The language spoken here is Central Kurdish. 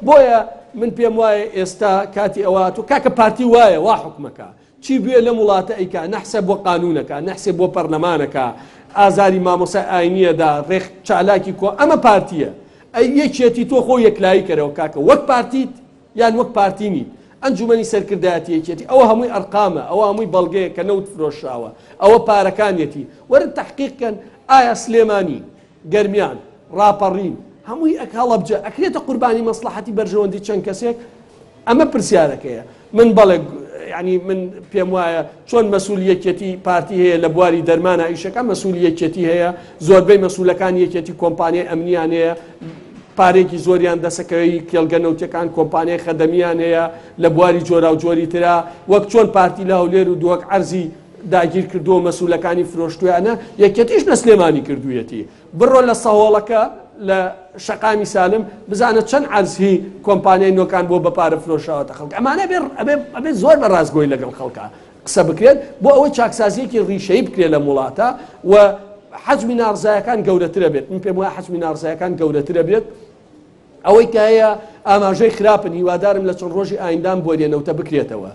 بۆیە من پێم وایە ئێستا کاتی ئەوات و کاکە پارتی وایە وا حکومەکە چی بێ لە وڵاتە ئەیکا نەحسە بۆ قانونەکە نەحسێ بۆ پەرلەمانەکە ئازاری مامۆسای ئاینیەدا ڕێک چالاکی کۆ ئەمە پارتیە ئەی یەکێتی تۆ خۆ یەکلایی کەرەوە کاکە وەک پارتیت یان وەک پارتینی ئەنجومەنی سەرکردایەتی یەکێتی ئەوە هەمووی ئەرقامە ئەوە هەمووی بەڵگەیە کە نەوت فرۆشراوە ئەوە پارەکانیەتی وەرن تەحقیقکەن ئایا سلێمانی گەرمیان ڕاپەڕین هەمووی هەڵەبجە ئەکرێتە قوربانی مەسلحەتی بەرژەوەندی چەند کەسێک ئەمە پرسیارەکەیە من بەڵێ ینی من پێم وایە چۆن مەسئولیەتێتی پارتی هەیە لە بواری دەرمانە ئیشەکە مەسئولیەتێتی هەیە زۆربەی مەسئولەکان یەکێتی کۆمپانیای ئەمنیان هەیە پارێکی زۆریان دەسەکەوی کێڵگە نەوتەکان کۆمپانیای خەدەمیان هەیە لە بواری جۆرا و جۆری ترا وەک چۆن پارتی لە هەولێر و دووەک عەرزی داگیر کردووە مەسئولەکانی فرۆشتویانە یەکێتیش لە سلێمانی کردوویەتی بڕۆ لە سەهۆڵەکە لە شەقامی سالم بزانە چەند عەرزی کۆمپانیای نۆکان بۆ بەپارە فرۆشاوەتە خەڵک ئەمانە ئەبێ زۆر بە ڕازگۆی لەگەڵ خەڵکە قسە بکرێت بۆ ئەوەی چاکسازیەکی ڕیشەی بکرێت لە وڵاتە و حەجمی ناڕزایەکان گەورەترە بێت من پێم وایە حەجمی ناڕزایەکان گەورەترە بێت ئەوەی کە هەیە ئاماژەی خراپن هیوادارم لە چەند ڕۆژی ئایندام بۆ لێنەوتە بکرێتەوە